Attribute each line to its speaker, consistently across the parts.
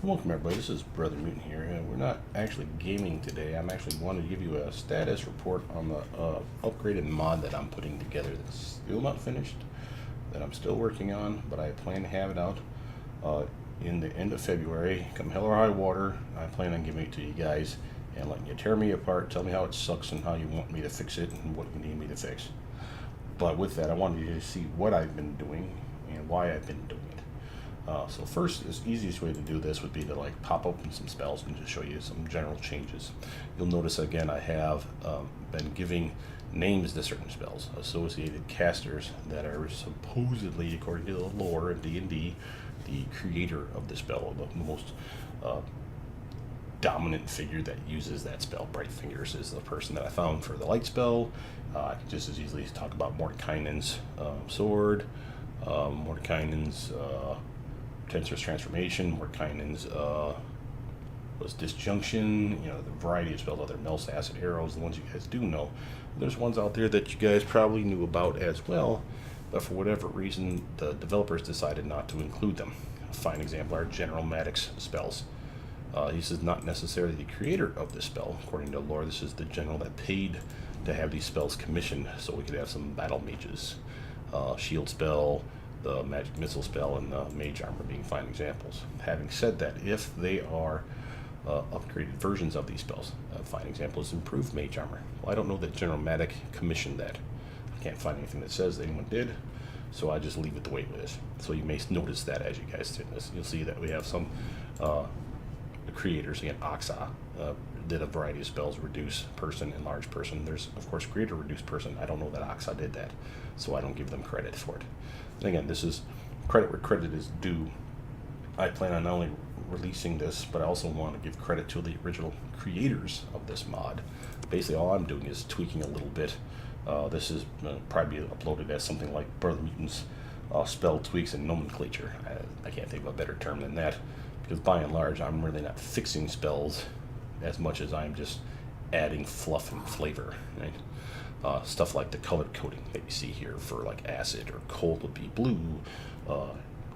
Speaker 1: Welcome everybody, this is Brother Mutant here, and we're not actually gaming today. I'm actually wanting to give you a status report on the upgraded mod that I'm putting together that's still not finished, that I'm still working on, but I plan to have it out in the end of February. Come hell or high water, I plan on giving it to you guys and letting you tear me apart, tell me how it sucks and how you want me to fix it and what you need me to fix. But with that, I wanted you to see what I've been doing and why I've been doing it. So first, the easiest way to do this would be to like pop open some spells and just show you some general changes. You'll notice again I have been giving names to certain spells, associated casters that are supposedly, according to the lore of D&D, the creator of the spell, the most dominant figure that uses that spell. Bright Fingers is the person that I found for the light spell. I could just as easily talk about Mordekainen's sword, Mordekainen's Tensor's transformation, Mordekainen's was disjunction, you know, the variety of spells out there, Mel's acid arrows, the ones you guys do know. There's ones out there that you guys probably knew about as well, but for whatever reason the developers decided not to include them. A fine example are General Maddox's spells. This is not necessarily the creator of this spell. According to lore, this is the general that paid to have these spells commissioned so we could have some battle mages. Shield spell, the magic missile spell, and the mage armor being fine examples. Having said that, if they are upgraded versions of these spells, a fine example is improved mage armor. Well, I don't know that General Maddox commissioned that. I can't find anything that says that anyone did, so I just leave it the way it is. So you may notice that as you guys see this. You'll see that we have some creators. Again, Oxa did a variety of spells, reduce person, enlarge person. There's of course creator reduce person. I don't know that Oxa did that, so I don't give them credit for it. And again, this is credit where credit is due. I plan on not only releasing this, but I also want to give credit to the original creators of this mod. Basically all I'm doing is tweaking a little bit. This is probably uploaded as something like BrotherMutant's spell tweaks and nomenclature. I can't think of a better term than that, because by and large I'm really not fixing spells as much as I'm just adding fluff and flavor, right? Stuff like the color coding that you see here for like acid or cold would be blue,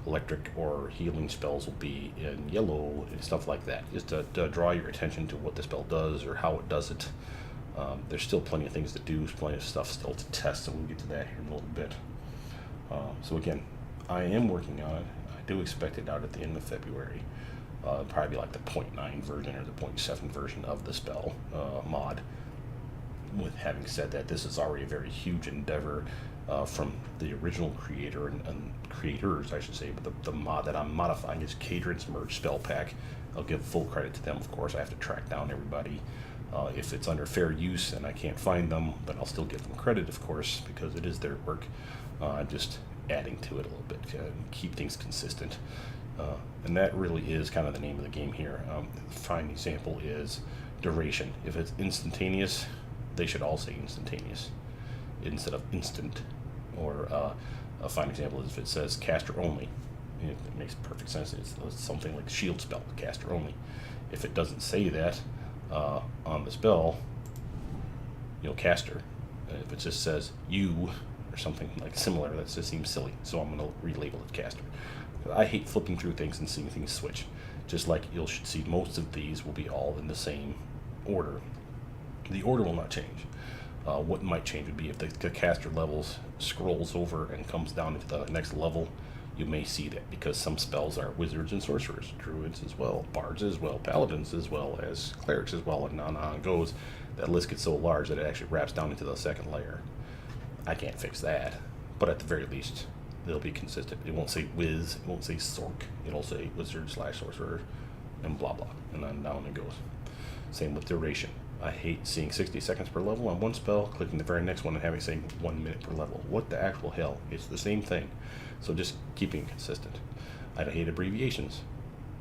Speaker 1: electric or healing spells will be in yellow, and stuff like that, just to draw your attention to what the spell does or how it does it. There's still plenty of things to do, plenty of stuff still to test, and we'll get to that here in a little bit. So again, I am working on it. I do expect it out at the end of February. Probably like the 0.9 version or the 0.7 version of the spell mod. With having said that, this is already a very huge endeavor from the original creator and creators, I should say, but the mod that I'm modifying is Cadrance Merge Spell Pack. I'll give full credit to them, of course. I have to track down everybody. If it's under fair use and I can't find them, but I'll still give them credit, of course, because it is their work. I'm just adding to it a little bit to keep things consistent. And that really is kind of the name of the game here. A fine example is duration. If it's instantaneous, they should all say instantaneous instead of instant. Or a fine example is if it says caster only. It makes perfect sense. It's something like shield spell, caster only. If it doesn't say that on the spell, you know, caster. If it just says you or something like similar, that just seems silly. So I'm going to relabel it caster. I hate flipping through things and seeing things switch. Just like you should see, most of these will be all in the same order. The order will not change. What might change would be if the caster levels scrolls over and comes down into the next level. You may see that because some spells are wizards and sorcerers, druids as well, bards as well, paladins as well as clerics as well, and on it goes. That list gets so large that it actually wraps down into the second layer. I can't fix that, but at the very least they'll be consistent. It won't say whiz, it won't say sork, it'll say wizard / sorcerer and blah blah, and then down it goes. Same with duration. I hate seeing 60 seconds per level on one spell, clicking the very next one and having saying 1 minute per level. What the actual hell? It's the same thing. So just keeping it consistent. I hate abbreviations.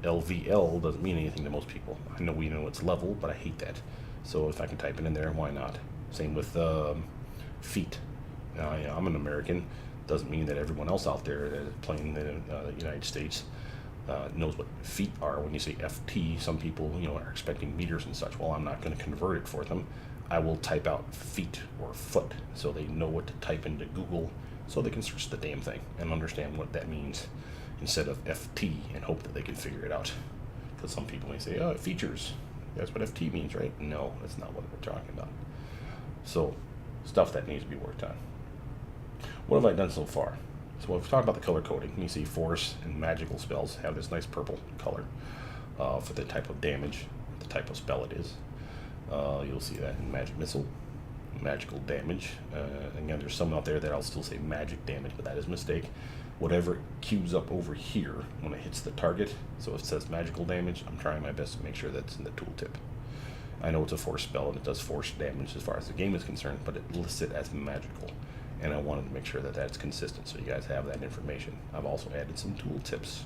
Speaker 1: LVL doesn't mean anything to most people. I know we know it's level, but I hate that. So if I can type it in there, why not? Same with feet. I'm an American. Doesn't mean that everyone else out there that is playing in the United States knows what feet are. When you say FT, some people are expecting meters and such. Well, I'm not going to convert it for them. I will type out feet or foot so they know what to type into Google so they can search the damn thing and understand what that means instead of FT and hope that they can figure it out. Because some people may say, oh, it features. That's what FT means, right? No, that's not what we're talking about. So, stuff that needs to be worked on. What have I done so far? So we've talked about the color coding. You see force and magical spells have this nice purple color for the type of damage, the type of spell it is. You'll see that in magic missile, magical damage. Again, there's some out there that I'll still say magic damage, but that is a mistake. Whatever queues up over here when it hits the target, so if it says magical damage, I'm trying my best to make sure that's in the tooltip. I know it's a force spell and it does force damage as far as the game is concerned, but it lists it as magical. And I wanted to make sure that that's consistent so you guys have that information. I've also added some tool tips,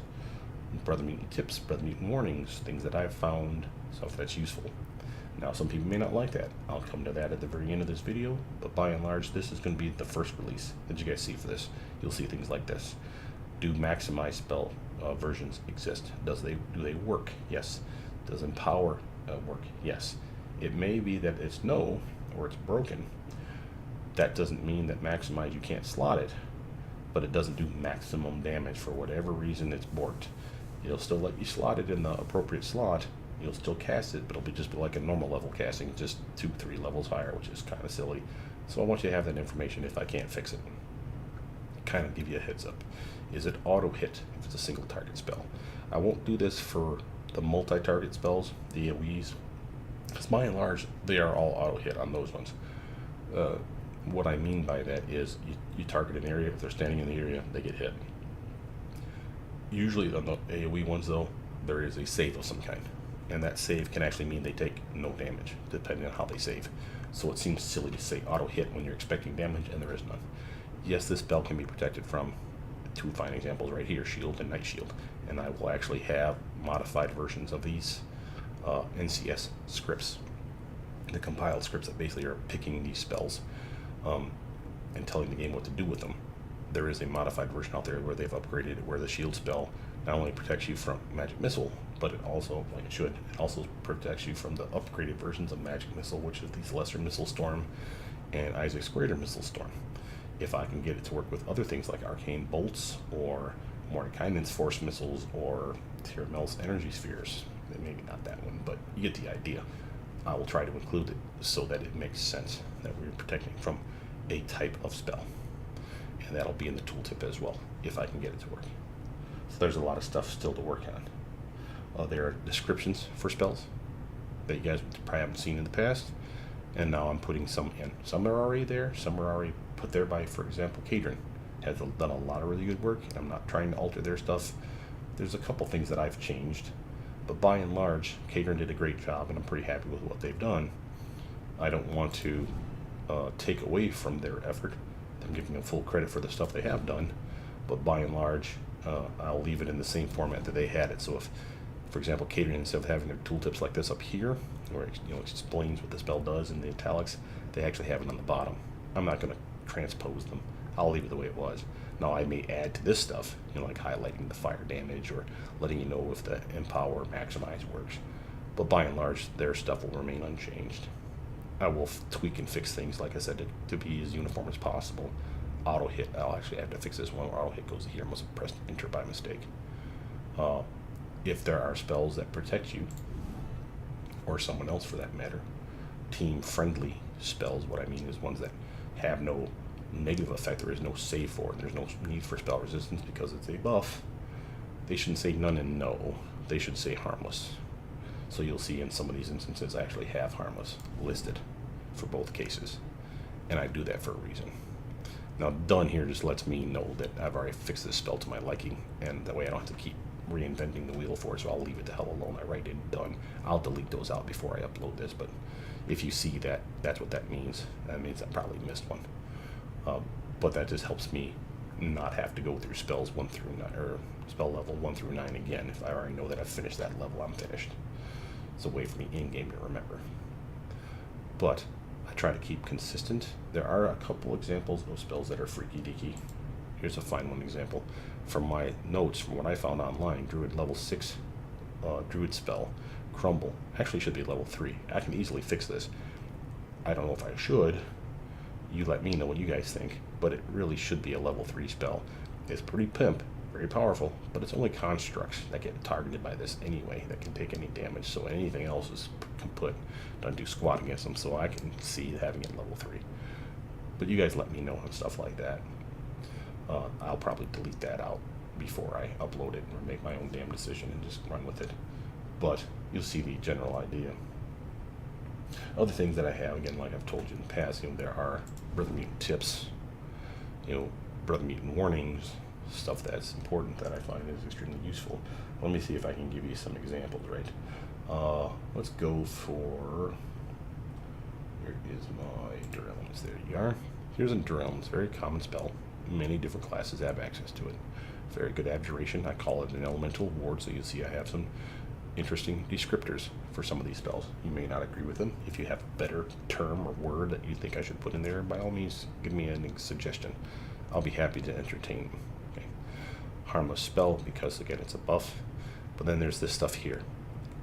Speaker 1: Brother Mutant tips, Brother Mutant warnings, things that I've found, stuff that's useful. Now, some people may not like that. I'll come to that at the very end of this video, but by and large, this is going to be the first release that you guys see for this. You'll see things like this. Do maximize spell versions exist? Do they work? Yes. Does empower work? Yes. It may be that it's no, or it's broken. That doesn't mean that maximize you can't slot it, but it doesn't do maximum damage for whatever reason it's borked. It'll still let you slot it in the appropriate slot. You'll still cast it, but it'll just be like a normal level casting, just 2-3 levels higher, which is kind of silly. So I want you to have that information if I can't fix it. Kind of give you a heads up. Is it auto hit if it's a single target spell? I won't do this for the multi-target spells, the AoEs, because by and large, they are all auto hit on those ones. What I mean by that is you target an area, if they're standing in the area, they get hit. Usually on the AoE ones though, there is a save of some kind. And that save can actually mean they take no damage, depending on how they save. So it seems silly to say auto hit when you're expecting damage, and there is none. Yes, this spell can be protected from two fine examples right here, shield and night shield. And I will actually have modified versions of these NCS scripts, the compiled scripts that basically are picking these spells and telling the game what to do with them. There is a modified version out there where they've upgraded it, where the shield spell not only protects you from magic missile, but it also, like it should, it also protects you from the upgraded versions of magic missile, which is these lesser missile storm and Isaac's greater missile storm. If I can get it to work with other things like arcane bolts or Mordenkainen's force missiles or Tiramel's energy spheres, maybe not that one, but you get the idea. I will try to include it so that it makes sense that we're protecting from a type of spell. And that'll be in the tooltip as well, if I can get it to work. So there's a lot of stuff still to work on. There are descriptions for spells that you guys probably haven't seen in the past, and now I'm putting some in. Some are already there, some are already put there by, for example, Cadron. Has done a lot of really good work, and I'm not trying to alter their stuff. There's a couple things that I've changed, but by and large, Cadron did a great job, and I'm pretty happy with what they've done. I don't want to take away from their effort. I'm giving them full credit for the stuff they have done, but by and large, I'll leave it in the same format that they had it. So if, for example, Cadron, instead of having their tooltips like this up here, where it explains what the spell does in the italics, they actually have it on the bottom. I'm not going to transpose them. I'll leave it the way it was. Now I may add to this stuff, like highlighting the fire damage or letting you know if the empower or maximize works. But by and large, their stuff will remain unchanged. I will tweak and fix things, like I said, to be as uniform as possible. Auto hit, I'll actually have to fix this one where auto hit goes here. I must have pressed enter by mistake. If there are spells that protect you, or someone else for that matter, team friendly spells, what I mean is ones that have no negative effect, there is no save for it, there's no need for spell resistance because it's a buff, they shouldn't say none and no, they should say harmless. So you'll see in some of these instances I actually have harmless listed for both cases, and I do that for a reason. Now done here just lets me know that I've already fixed this spell to my liking, and that way I don't have to keep reinventing the wheel for it, so I'll leave it the hell alone. I write it done. I'll delete those out before I upload this, but if you see that, that's what that means. That means I probably missed one. But that just helps me not have to go through spells 1 through 9, or spell level 1 through 9 again. If I already know that I've finished that level, I'm finished. It's a way for me in-game to remember. But I try to keep consistent. There are a couple examples of spells that are freaky deaky. Here's a fine one example. From my notes, from what I found online, Druid level 6 Druid spell, Crumble, actually should be level 3. I can easily fix this. I don't know if I should. You let me know what you guys think, but it really should be a level 3 spell. It's pretty pimp, very powerful, but it's only constructs that get targeted by this anyway that can take any damage, so anything else is kaput. Don't do squat against them, so I can see having it level 3. But you guys let me know on stuff like that. I'll probably delete that out before I upload it or make my own damn decision and just run with it. But you'll see the general idea. Other things that I have, again, like I've told you in the past, there are Brother Mutant tips, Brother Mutant warnings, stuff that's important that I find is extremely useful. Let me see if I can give you some examples, right? Let's go for, where is my Endure Elements? There you are. Here's Endure Elements, very common spell. Many different classes have access to it. Very good abjuration. I call it an elemental ward, so you see I have some interesting descriptors for some of these spells. You may not agree with them. If you have a better term or word that you think I should put in there, by all means, give me a suggestion. I'll be happy to entertain them. Okay. Harmless spell, because again, it's a buff. But then there's this stuff here.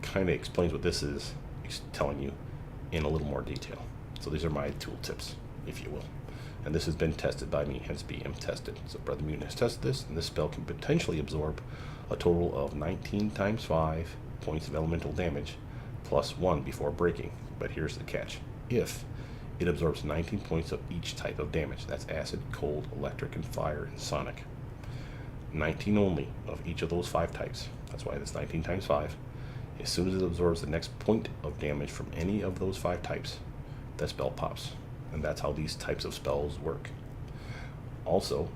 Speaker 1: Kind of explains what this is, telling you in a little more detail. So these are my tooltips, if you will. And this has been tested by me, hence BM tested. So Brother Mutant has tested this, and this spell can potentially absorb a total of 19 times 5 points of elemental damage, plus 1 before breaking. But here's the catch. If it absorbs 19 points of each type of damage, that's acid, cold, electric, and fire, and sonic. 19 only of each of those 5 types. That's why it's 19 times 5. As soon as it absorbs the next point of damage from any of those 5 types, that spell pops. And that's how these types of spells work. Also,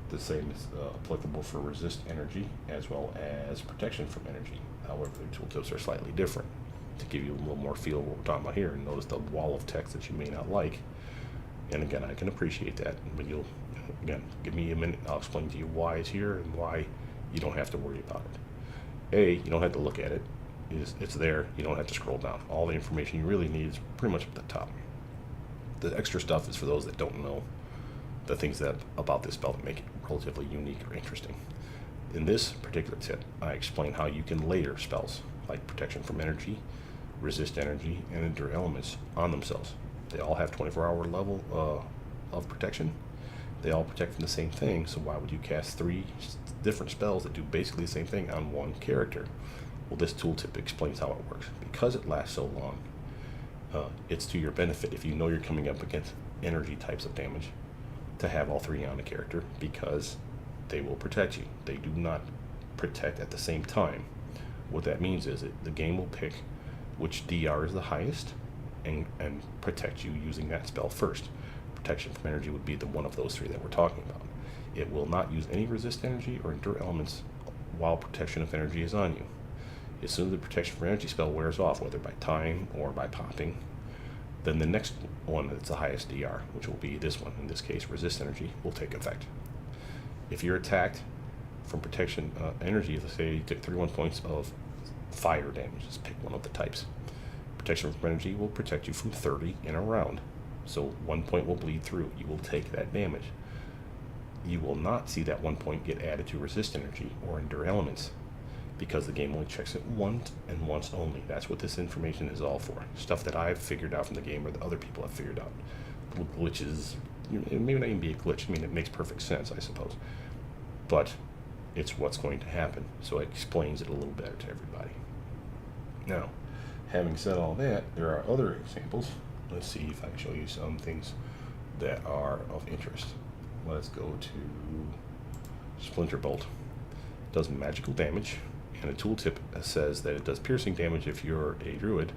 Speaker 1: the same is applicable for resist energy as well as protection from energy. However, the tooltips are slightly different to give you a little more feel of what we're talking about here. And notice the wall of text that you may not like. And again, I can appreciate that, but you'll, again, give me a minute. I'll explain to you why it's here and why you don't have to worry about it. A, you don't have to look at it. It's there. You don't have to scroll down. All the information you really need is pretty much at the top. The extra stuff is for those that don't know the things that about this spell that make it relatively unique or interesting. In this particular tip, I explain how you can layer spells like protection from energy, resist energy, and endure elements on themselves. They all have 24-hour level of protection. They all protect from the same thing, so why would you cast 3 different spells that do basically the same thing on one character? Well, this tooltip explains how it works. Because it lasts so long, it's to your benefit if you know you're coming up against energy types of damage to have all 3 on a character, because they will protect you. They do not protect at the same time. What that means is that the game will pick which DR is the highest and protect you using that spell first. Protection from energy would be the one of those 3 that we're talking about. It will not use any resist energy or endure elements while protection of energy is on you. As soon as the protection from energy spell wears off, whether by time or by popping, then the next one that's the highest DR, which will be this one, in this case resist energy, will take effect. If you're attacked from protection energy, let's say you took 31 points of fire damage, just pick one of the types. Protection from energy will protect you from 30 in a round. So 1 point will bleed through. You will take that damage. You will not see that 1 point get added to resist energy or endure elements, because the game only checks it once and once only. That's what this information is all for. Stuff that I've figured out from the game or that other people have figured out. Little glitches, it may not even be a glitch. I mean, it makes perfect sense, I suppose. But it's what's going to happen. So it explains it a little better to everybody. Now, having said all that, there are other examples. Let's see if I can show you some things that are of interest. Let's go to Splinter Bolt. It does magical damage. And a tooltip says that it does piercing damage if you're a druid.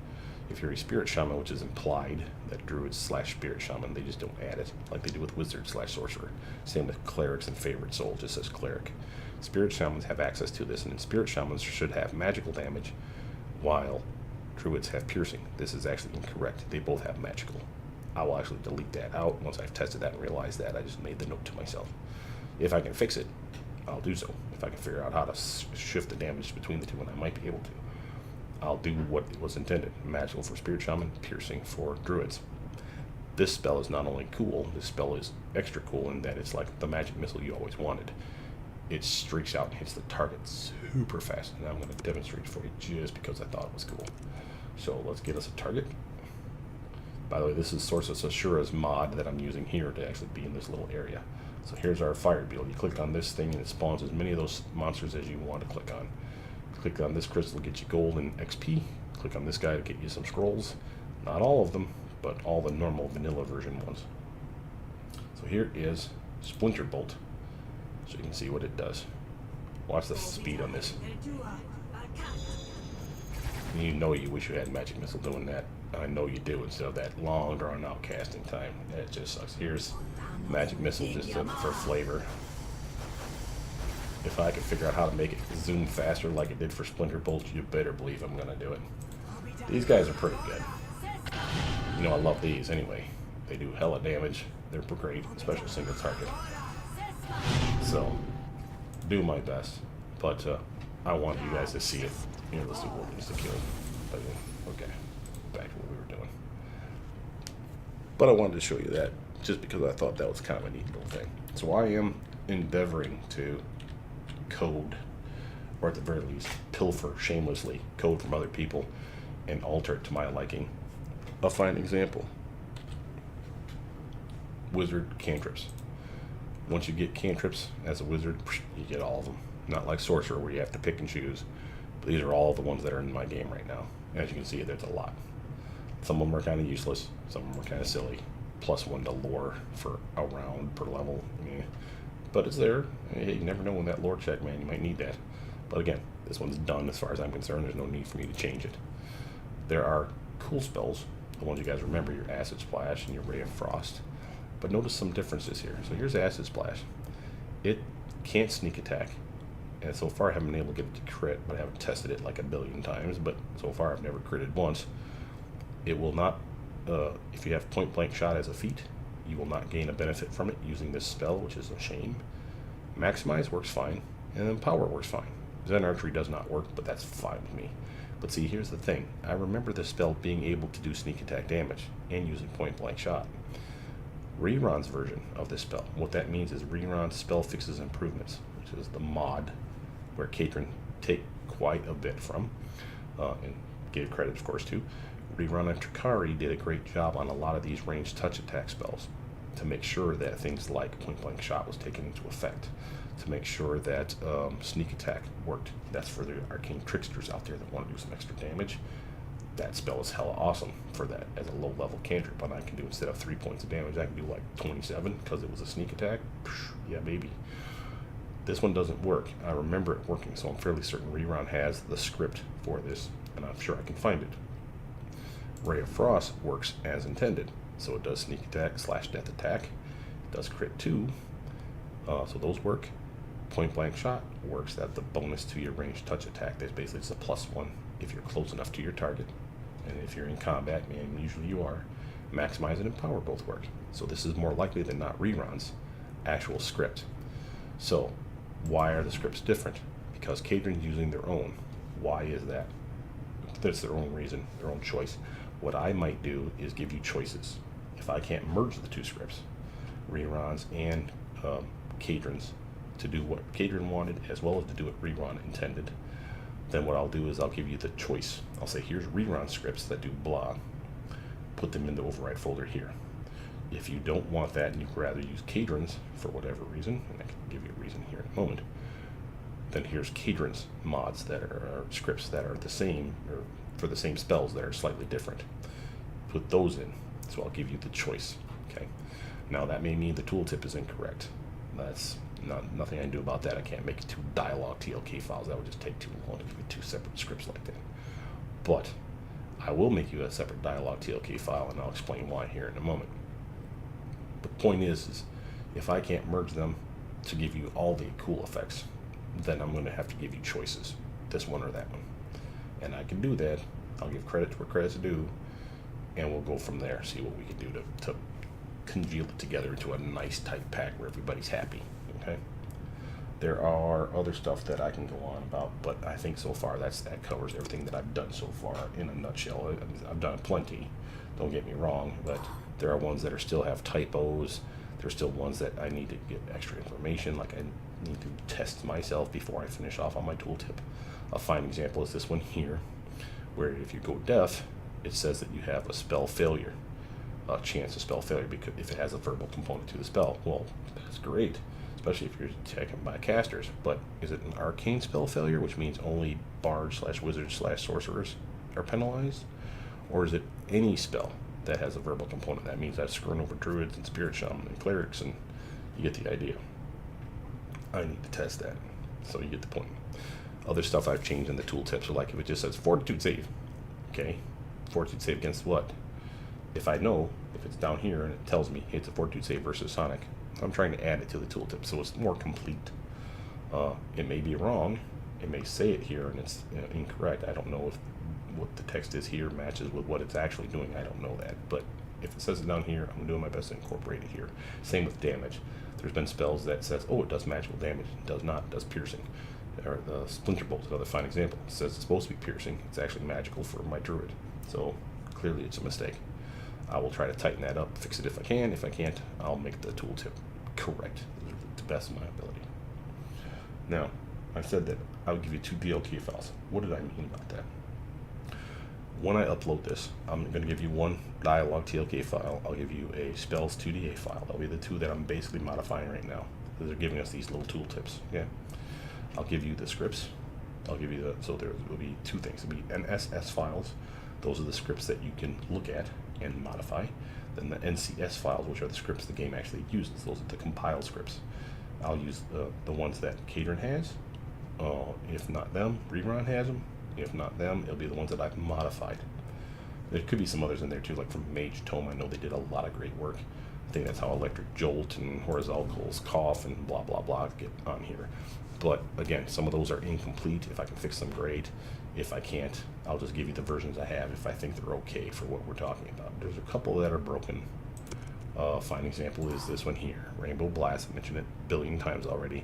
Speaker 1: If you're a spirit shaman, which is implied that druids / spirit shaman, they just don't add it like they do with wizard / sorcerer. Same with clerics and favorite soul, just says cleric. Spirit shamans have access to this, and spirit shamans should have magical damage, while druids have piercing. This is actually incorrect. They both have magical. I will actually delete that out once I've tested that and realized that. I just made the note to myself. If I can fix it, I'll do so. If I can figure out how to shift the damage between the two, and I might be able to, I'll do what was intended. Magical for spirit shaman, piercing for druids. This spell is not only cool, this spell is extra cool in that it's like the magic missile you always wanted. It streaks out and hits the target super fast, and I'm going to demonstrate for you just because I thought it was cool. So let's get us a target. By the way, this is Sorceress Ashura's mod that I'm using here to actually be in this little area. So here's our fire beetle. You click on this thing and it spawns as many of those monsters as you want to click on. Click on this crystal to get you gold and XP. Click on this guy to get you some scrolls. Not all of them, but all the normal vanilla version ones. So here is Splinter Bolt, so you can see what it does. Watch the speed on this. You know you wish you had Magic Missile doing that. I know you do, instead of that long drawn out casting time. It just sucks. Here's Magic Missile just for flavor. If I could figure out how to make it zoom faster like it did for Splinter Bolt, you better believe I'm gonna do it. These guys are pretty good. You know, I love these anyway. They do hella damage. They're great, especially single target. So, do my best. But I want you guys to see it. Here, let's do what needs to kill. Okay, back to what we were doing. But I wanted to show you that just because I thought that was kind of a neat little thing. So I am endeavoring to code, or at the very least, pilfer shamelessly, code from other people, and alter it to my liking. A fine example: wizard cantrips. Once you get cantrips as a wizard, you get all of them. Not like sorcerer where you have to pick and choose. But these are all the ones that are in my game right now. As you can see, there's a lot. Some of them are kind of useless. Some of them are kind of silly. +1 to lore for a round per level. But it's there. Hey, you never know when that lore check, man. You might need that. But again, this one's done as far as I'm concerned. There's no need for me to change it. There are cool spells. The ones you guys remember, your Acid Splash and your Ray of Frost. But notice some differences here. So here's Acid Splash. It can't sneak attack. And so far I haven't been able to get it to crit, but I haven't tested it like a billion times. But so far I've never critted once. It will not, if you have point blank shot as a feat, you will not gain a benefit from it using this spell, which is a shame. Maximize works fine, and then Power works fine. Zen Archery does not work, but that's fine with me. But see, here's the thing. I remember this spell being able to do sneak attack damage and using point blank shot. Reron's version of this spell, what that means is Reron's spell fixes improvements, which is the mod where Katrin take quite a bit from, and gave credit, of course, too. Reron and Trakari did a great job on a lot of these ranged touch attack spells to make sure that things like point blank shot was taken into effect, to make sure that sneak attack worked. That's for the arcane tricksters out there that want to do some extra damage. That spell is hella awesome for that as a low level cantrip, and I can do, instead of 3 points of damage, I can do like 27 because it was a sneak attack. Yeah, baby. This one doesn't work. I remember it working, so I'm fairly certain Reron has the script for this, and I'm sure I can find it. Ray of Frost works as intended, so it does sneak attack / death attack. It does crit too, so those work. Point blank shot works at the bonus to your ranged touch attack. That's basically just a +1 if you're close enough to your target, and if you're in combat, and usually you are, maximize and power both work. So this is more likely than not Reron's actual script. So why are the scripts different? Because Katrin's using their own. Why is that? That's their own reason, their own choice. What I might do is give you choices. If I can't merge the two scripts, Reron's and Katrin's, to do what Katrin wanted as well as to do what Reron intended, then what I'll do is I'll give you the choice. I'll say, here's Reron scripts that do blah. Put them in the override folder here. If you don't want that and you'd rather use Katrin's for whatever reason, and I can give you a reason here in a moment, then here's Katrin's mods that are scripts that are the same, or for the same spells that are slightly different. Put those in. So I'll give you the choice. Okay. Now that may mean the tooltip is incorrect. That's nothing I can do about that. I can't make 2 dialogue TLK files. That would just take too long to give you 2 separate scripts like that. But I will make you a separate dialogue TLK file, and I'll explain why here in a moment. The point is if I can't merge them to give you all the cool effects, then I'm going to have to give you choices, this one or that one. And I can do that. I'll give credit to where credit's due, and we'll go from there, see what we can do to congeal it together into a nice tight pack where everybody's happy. Okay. There are other stuff that I can go on about, but I think so far that covers everything that I've done so far in a nutshell. I've done plenty, don't get me wrong, but there are ones that still have typos. There's still ones that I need to get extra information, like I need to test myself before I finish off on my tooltip. A fine example is this one here, where if you go deaf, it says that you have a spell failure. chance of spell failure because if it has a verbal component to the spell. Well, that's great, especially if you're attacking by casters. But is it an arcane spell failure, which means only bards/wizards/sorcerers are penalized? Or is it any spell that has a verbal component? That means I've screwed over druids and spirit shaman and clerics, and you get the idea. I need to test that, so you get the point. Other stuff I've changed in the tooltips are like if it just says fortitude save, okay, fortitude save against what? If I know, if it's down here and it tells me hey, it's a fortitude save versus sonic, I'm trying to add it to the tooltip so it's more complete. It may be wrong, it may say it here and it's incorrect. I don't know if what the text is here matches with what it's actually doing. I don't know that, but if it says it down here, I'm doing my best to incorporate it here. Same with damage. There's been spells that says, oh, it does magical damage. It does not. It does piercing. Or the Splinter Bolt is another fine example. It says it's supposed to be piercing. It's actually magical for my druid. So clearly it's a mistake. I will try to tighten that up, fix it if I can. If I can't, I'll make the tooltip correct to the best of my ability. Now, I said that I would give you 2 DLK files. What did I mean about that? When I upload this, I'm going to give you 1 dialogue TLK file. I'll give you a spells 2DA file. That'll be the 2 that I'm basically modifying right now. They're giving us these little tooltips. Yeah. I'll give you the scripts. I'll give you so there will be 2 things. There'll be NSS files. Those are the scripts that you can look at and modify. Then the NCS files, which are the scripts the game actually uses. Those are the compiled scripts. I'll use the ones that Cadron has. If not them, Rerun has them. If not them, it'll be the ones that I've modified. There could be some others in there too, like from Mage Tome. I know they did a lot of great work. I think that's how Electric Jolt and Horizontals Cough and blah blah blah get on here. But again, some of those are incomplete. If I can fix them, great. If I can't, I'll just give you the versions I have if I think they're okay for what we're talking about. There's a couple that are broken. Fine example is this one here, Rainbow Blast. I mentioned it a billion times already.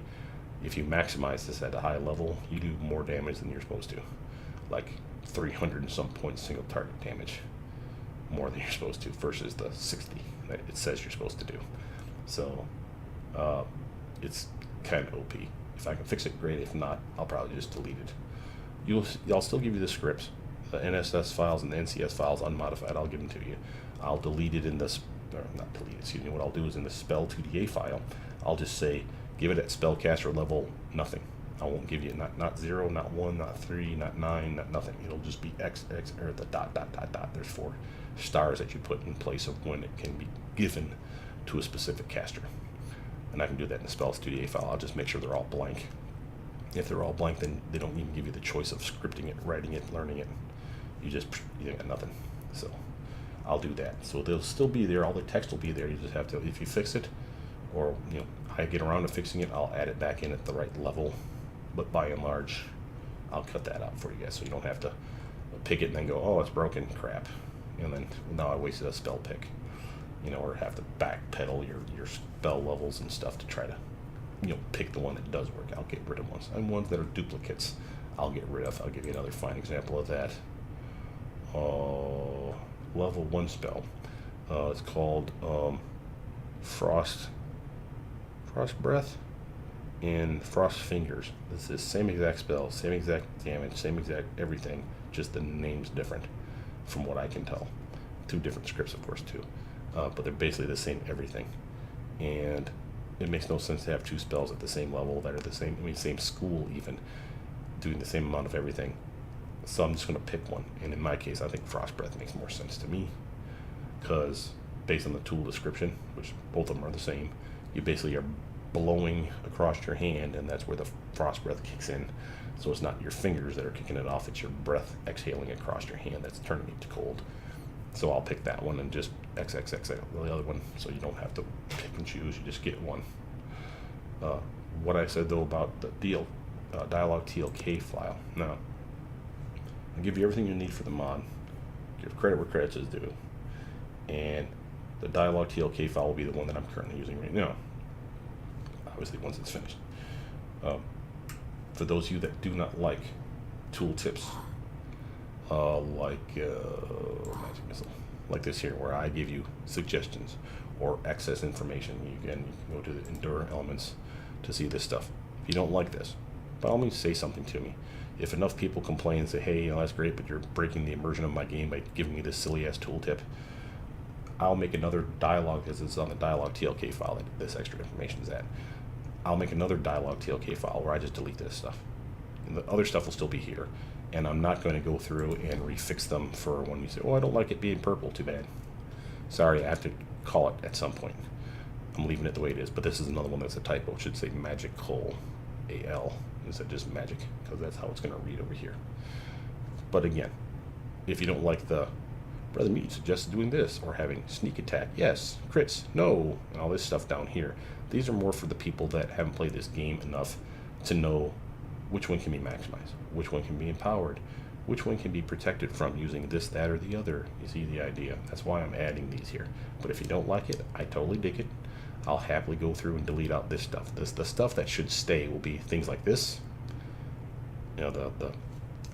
Speaker 1: If you maximize this at a high level, you do more damage than you're supposed to. Like 300 and some points single target damage, more than you're supposed to, versus the 60 that it says you're supposed to do. So it's kind of OP. If I can fix it, great. If not, I'll probably just delete it. I'll still give you the scripts, the NSS files and the NCS files unmodified. I'll give them to you. I'll delete it in this, or not delete it, excuse me. What I'll do is in the spell 2DA file, I'll just say give it at spellcaster level nothing. I won't give you not 0, not 1, not 3, not 9, not nothing. It'll just be X, or the ... There's 4 stars that you put in place of when it can be given to a specific caster. And I can do that in the spells 2DA file. I'll just make sure they're all blank. If they're all blank, then they don't even give you the choice of scripting it, writing it, learning it. You got nothing. So I'll do that. So they'll still be there. All the text will be there. You just have to, if you fix it, or I get around to fixing it, I'll add it back in at the right level. But by and large, I'll cut that out for you guys, so you don't have to pick it and then go, oh, it's broken, crap, and then now I wasted a spell pick, or have to backpedal your spell levels and stuff to try to, pick the one that does work. I'll get rid of ones, and ones that are duplicates, I'll get rid of. I'll give you another fine example of that. Level 1 spell. It's called Frost Breath and Frost Fingers. This is same exact spell, same exact damage, same exact everything, just the name's different from what I can tell. 2 different scripts, of course, too. But they're basically the same everything. And it makes no sense to have 2 spells at the same level that are the same, same school even, doing the same amount of everything. So I'm just going to pick one. And in my case, I think Frost Breath makes more sense to me, because based on the tool description, which both of them are the same, you basically are blowing across your hand, and that's where the frost breath kicks in. So it's not your fingers that are kicking it off, it's your breath exhaling across your hand that's turning it to cold. So I'll pick that one and just XXX the other one, so you don't have to pick and choose, you just get one. What I said though about the dialogue TLK file, now I'll give you everything you need for the mod, give credit where credit is due, and the dialogue TLK file will be the one that I'm currently using right now, obviously once it's finished. For those of you that do not like tooltips, Magic Missile, like this here, where I give you suggestions or excess information, you can go to the Endure Elements to see this stuff. If you don't like this, by all means say something to me. If enough people complain and say, hey, that's great, but you're breaking the immersion of my game by giving me this silly ass tooltip, I'll make another dialogue, because it's on the dialogue TLK file that this extra information is at. I'll make another dialogue TLK file where I just delete this stuff. And the other stuff will still be here. And I'm not going to go through and refix them for when you say, oh, I don't like it being purple, too bad. Sorry, I have to call it at some point. I'm leaving it the way it is, but this is another one that's a typo. It should say magical AL instead of just magic, because that's how it's going to read over here. But again, if you don't like the Brother Meat suggests doing this, or having sneak attack, yes, crits, no, and all this stuff down here. These are more for the people that haven't played this game enough to know which one can be maximized, which one can be empowered, which one can be protected from using this, that, or the other. You see the idea? That's why I'm adding these here. But if you don't like it, I totally dig it. I'll happily go through and delete out this stuff. The stuff that should stay will be things like this. You know, the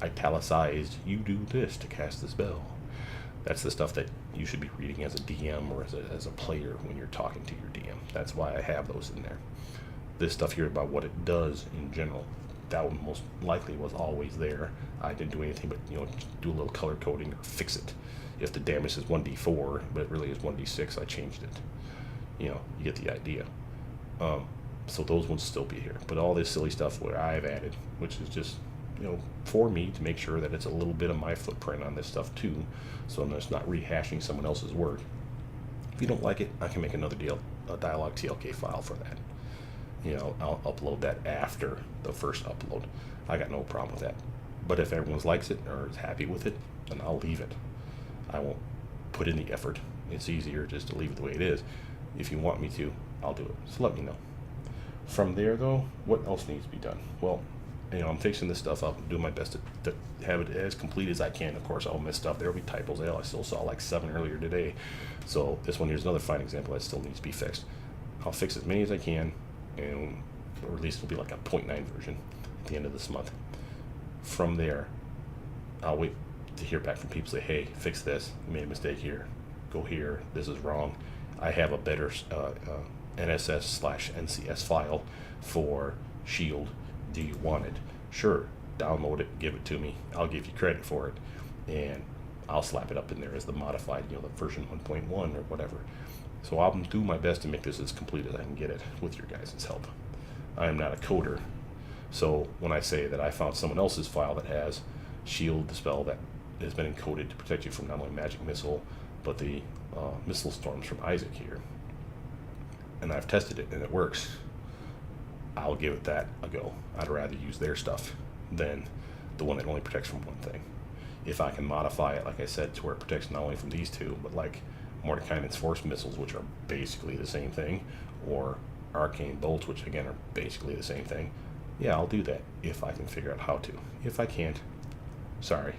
Speaker 1: italicized, you do this to cast the spell. That's the stuff that you should be reading as a DM or as a player when you're talking to your DM. That's why I have those in there. This stuff here about what it does in general, that one most likely was always there. I didn't do anything but, you know, do a little color coding or fix it. If the damage is 1d4, but it really is 1d6, I changed it. You know, you get the idea. So those ones still be here. But all this silly stuff where I've added, which is just, you know, for me to make sure that it's a little bit of my footprint on this stuff too, so I'm just not rehashing someone else's work. If you don't like it, I can make another dialogue TLK file for that. You know, I'll upload that after the first upload. I got no problem with that. But if everyone likes it or is happy with it, then I'll leave it. I won't put in the effort. It's easier just to leave it the way it is. If you want me to, I'll do it. So let me know. From there, though, what else needs to be done? Well, you know, I'm fixing this stuff up and doing my best to have it as complete as I can. Of course, I'll miss stuff. There will be typos. I still saw like 7 earlier today. So this one here's another fine example that still needs to be fixed. I'll fix as many as I can, and or at least it'll be like a 0.9 version at the end of this month. From there, I'll wait to hear back from people. Say, hey, fix this. You made a mistake here. Go here. This is wrong. I have a better NSS/NCS file for Shield. Do you want it? Sure, download it, give it to me. I'll give you credit for it, and I'll slap it up in there as the modified, you know, the version 1.1 or whatever. So I'll do my best to make this as complete as I can get it with your guys' help. I am not a coder, so when I say that I found someone else's file that has Shield, the spell that has been encoded to protect you from not only magic missile, but the missile storms from Isaac here, and I've tested it and it works, I'll give it that a go. I'd rather use their stuff than the one that only protects from one thing. If I can modify it, like I said, to where it protects not only from these two, but like Mordekainen's Force Missiles, which are basically the same thing, or Arcane Bolts, which again are basically the same thing, yeah, I'll do that if I can figure out how to. If I can't, sorry.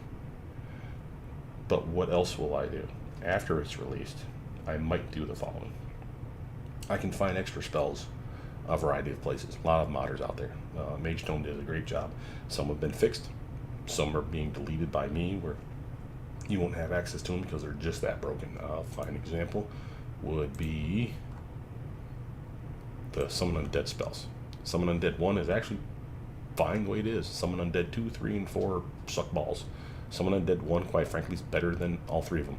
Speaker 1: But what else will I do? After it's released, I might do the following. I can find extra spells a variety of places. A lot of modders out there. Mage Tome did a great job. Some have been fixed. Some are being deleted by me where you won't have access to them because they're just that broken. A fine example would be the Summon Undead spells. Summon Undead 1 is actually fine the way it is. Summon Undead 2, 3, and 4 suck balls. Summon Undead 1, quite frankly, is better than all 3 of them.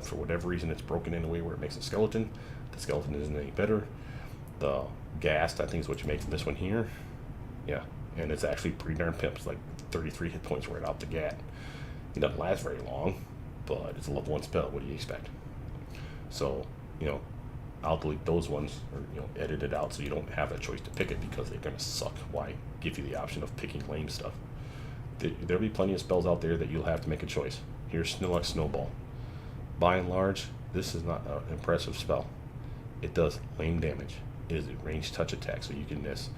Speaker 1: For whatever reason, it's broken in a way where it makes a skeleton. The skeleton isn't any better. The Ghast, I think, is what you make from this one here. Yeah, and it's actually pretty darn pimp. It's like 33 hit points right out the gat. It doesn't last very long, but it's a level 1 spell. What do you expect? So, you know, I'll delete those ones, or, you know, edit it out so you don't have a choice to pick it because they're going to suck. Why give you the option of picking lame stuff? There'll be plenty of spells out there that you'll have to make a choice. Here's Snowball. By and large, this is not an impressive spell. It does lame damage. It is a ranged touch attack, so you can miss.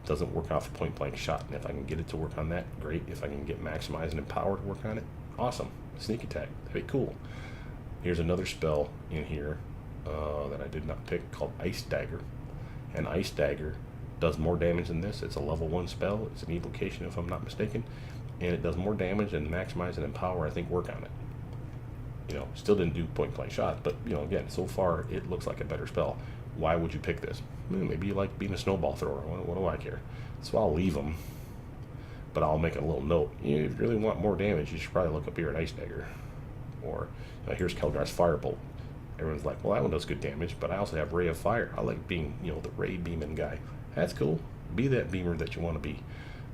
Speaker 1: It doesn't work off a point-blank shot, and if I can get it to work on that, great. If I can get Maximize and Empower to work on it, awesome. Sneak attack, that'd be cool. Here's another spell in here that I did not pick called Ice Dagger. And Ice Dagger does more damage than this. It's a level 1 spell. It's an evocation, if I'm not mistaken. And it does more damage than Maximize and Empower, I think, work on it. You know, still didn't do point-blank shot, but, you know, again, so far it looks like a better spell. Why would you pick this? Maybe you like being a snowball thrower. What do I care? So I'll leave them, but I'll make a little note. If you really want more damage, you should probably look up here at Ice Dagger. Or, here's Kelgar's Firebolt. Everyone's like, well, that one does good damage, but I also have Ray of Fire. I like being, the Ray beaming guy. That's cool. Be that beamer that you want to be.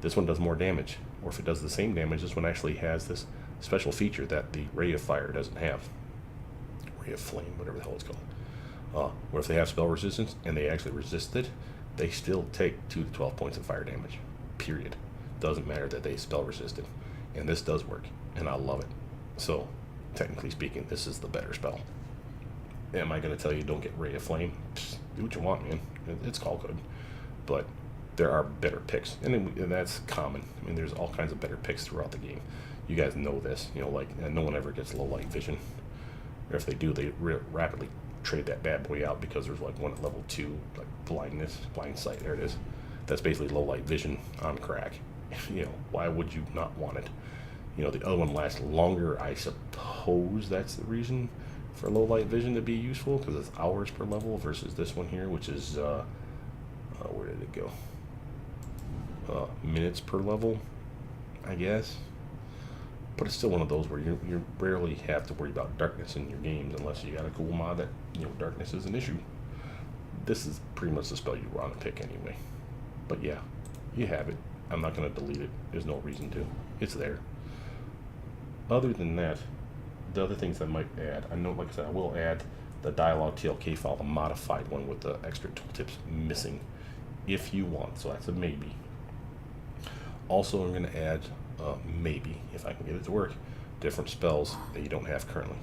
Speaker 1: This one does more damage. Or if it does the same damage, this one actually has this special feature that the Ray of Fire doesn't have. Ray of Flame, whatever the hell it's called. Or if they have spell resistance and they actually resist it, they still take 2 to 12 points of fire damage. Period. Doesn't matter that they spell resisted. And this does work. And I love it. So, technically speaking, this is the better spell. Am I going to tell you don't get Ray of Flame? Psst, do what you want, man. It's all good. But there are better picks. And that's common. I mean, there's all kinds of better picks throughout the game. You guys know this. No one ever gets low light vision. Or if they do, they rapidly trade that bad boy out because there's like one at level 2, like blind sight. There it is. That's basically low light vision on crack. Why would you not want it? The other one lasts longer. I suppose that's the reason for low light vision to be useful, because it's hours per level versus this one here, which is where did it go? Minutes per level, I guess. But it's still one of those where you rarely have to worry about darkness in your games unless you got a cool mod that darkness is an issue. This is pretty much the spell you want to pick anyway. But yeah, you have it. I'm not going to delete it. There's no reason to. It's there. Other than that, the other things I might add, like I said, I will add the dialogue TLK file, the modified one with the extra tooltips missing, if you want. So that's a maybe. Also, I'm going to add, maybe, if I can get it to work, different spells that you don't have currently.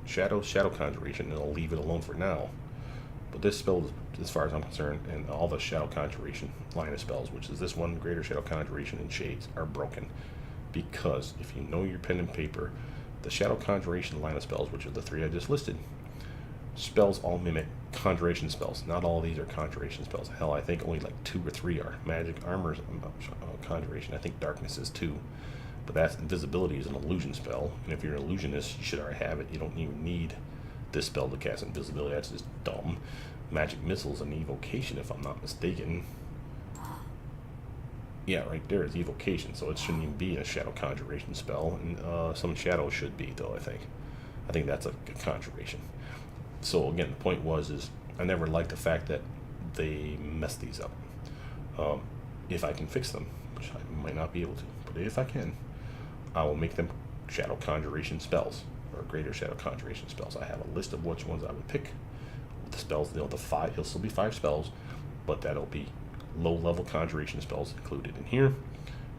Speaker 1: Shadow Conjuration, and I'll leave it alone for now. But this spell, as far as I'm concerned, and all the Shadow Conjuration line of spells, which is this one, Greater Shadow Conjuration and Shades, are broken. Because if you know your pen and paper, the Shadow Conjuration line of spells, which are the 3 I just listed, spells all mimic conjuration spells. Not all of these are conjuration spells. Hell, I think only like 2 or 3 are. Magic, Armor, conjuration. I think Darkness is 2. But that's invisibility is an illusion spell, and if you're an illusionist, you should already have it. You don't even need this spell to cast invisibility. That's just dumb. Magic Missile's an evocation, if I'm not mistaken. Yeah, right there is evocation, so it shouldn't even be a shadow conjuration spell, and some shadow should be, though. I think that's a conjuration. So again, the point is I never liked the fact that they messed these up. If I can fix them, which I might not be able to, but if I can, I will make them shadow conjuration spells, or greater shadow conjuration spells. I have a list of which ones I would pick. The spells, the 5, it'll still be 5 spells, but that'll be low-level conjuration spells included in here.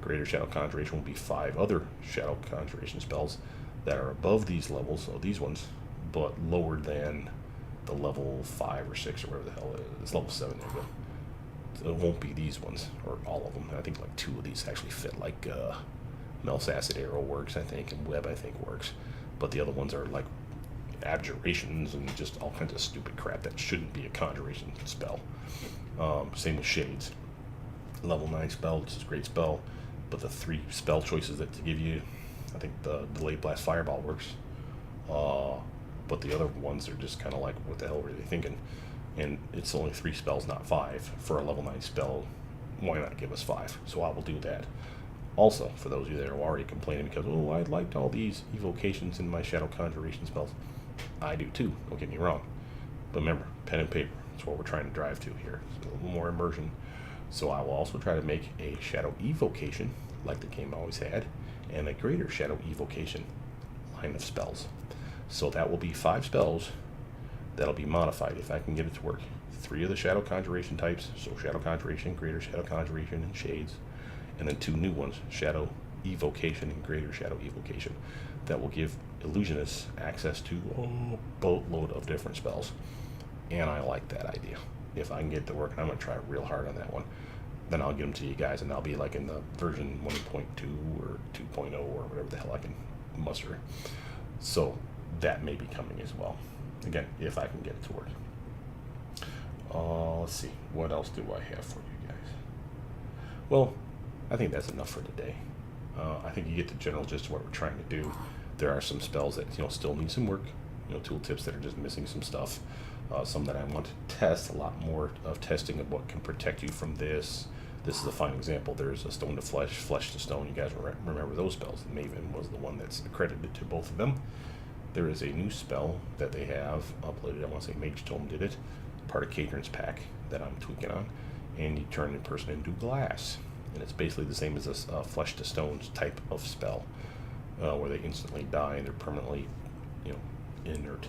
Speaker 1: Greater shadow conjuration will be 5 other shadow conjuration spells that are above these levels, so these ones, but lower than the level 5 or 6 or whatever the hell it is. It's level 7, there you go. So it won't be these ones, or all of them. I think like 2 of these actually fit, like Mel's Acid Arrow works, I think, and Web, I think, works. But the other ones are like abjurations and just all kinds of stupid crap that shouldn't be a conjuration spell. Same with Shades. Level 9 spell, which is a great spell, but the 3 spell choices that to give you, I think the Delayed Blast Fireball works. But the other ones are just kind of like, what the hell were they thinking? And it's only 3 spells, not 5. For a level 9 spell, why not give us 5? So I will do that. Also, for those of you that are already complaining because, oh, I liked all these evocations in my shadow conjuration spells. I do too, don't get me wrong. But remember, pen and paper, that's what we're trying to drive to here. So a little more immersion. So I will also try to make a shadow evocation, like the game always had, and a greater shadow evocation line of spells. So that will be 5 spells that'll be modified if I can get it to work. 3 of the shadow conjuration types, so shadow conjuration, greater shadow conjuration, and shades. And then 2 new ones, shadow evocation and greater shadow evocation, that will give illusionists access to a boatload of different spells. And I like that idea. If I can get it to work, and I'm going to try real hard on that one, then I'll get them to you guys, and I'll be like in the version 1.2 or 2.0 or whatever the hell I can muster. So that may be coming as well. Again, if I can get it to work. Let's see. What else do I have for you guys? Well, I think that's enough for today. I think you get the general gist of what we're trying to do. There are some spells that still need some work. Tooltips that are just missing some stuff. Some that I want to test, a lot more of testing of what can protect you from this. This is a fine example. There's a Stone to Flesh to Stone. You guys remember those spells. Maven was the one that's accredited to both of them. there is a new spell that they have uploaded. I want to say Mage Tome did it, part of Cadron's pack that I'm tweaking on, and you turn the person into glass. And it's basically the same as this Flesh to Stones type of spell, where they instantly die and they're permanently, inert.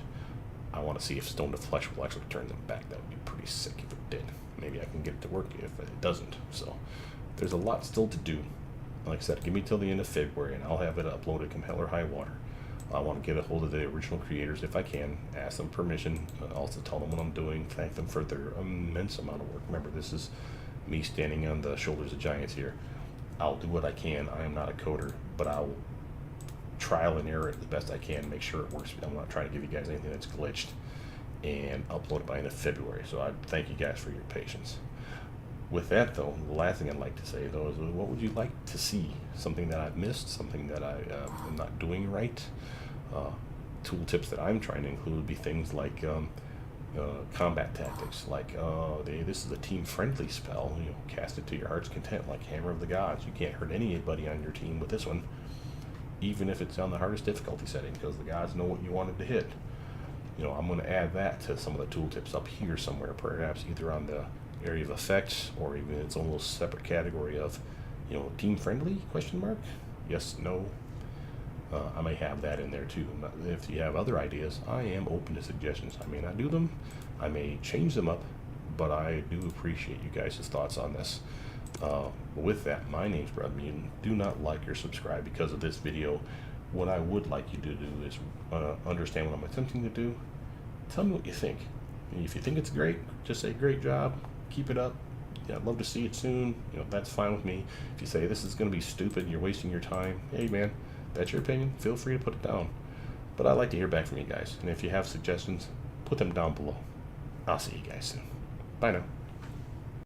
Speaker 1: I want to see if Stone to Flesh will actually turn them back. That would be pretty sick if it did. Maybe I can get it to work if it doesn't. So there's a lot still to do. Like I said, give me till the end of February and I'll have it uploaded come hell or high water. I want to get a hold of the original creators if I can, ask them permission, also tell them what I'm doing, thank them for their immense amount of work. Remember, this is me standing on the shoulders of giants here. I'll do what I can. I am not a coder, but I'll trial and error it the best I can, make sure it works. I'm not trying to give you guys anything that's glitched, and upload it by the end of February. So I thank you guys for your patience. With that, though, the last thing I'd like to say, though, is what would you like to see? Something that I've missed, something that I am not doing right? Tool tips that I'm trying to include would be things like combat tactics, like this is a team-friendly spell. Cast it to your heart's content, like Hammer of the Gods. You can't hurt anybody on your team with this one, even if it's on the hardest difficulty setting, because the gods know what you wanted to hit. I'm going to add that to some of the tooltips up here somewhere, perhaps either on the area of effects or even its own little separate category of, team friendly, question mark? Yes, no. I may have that in there too. If you have other ideas, I am open to suggestions. I may not do them, I may change them up, but I do appreciate you guys' thoughts on this. With that, my name's BrotherMutant. Do not like or subscribe because of this video. What I would like you to do is understand what I'm attempting to do. Tell me what you think. And if you think it's great, just say great job, keep it up. Yeah, I'd love to see it soon. That's fine with me. If you say this is going to be stupid and you're wasting your time, hey man, that's your opinion. Feel free to put it down. But I'd like to hear back from you guys. And if you have suggestions, put them down below. I'll see you guys soon. Bye now.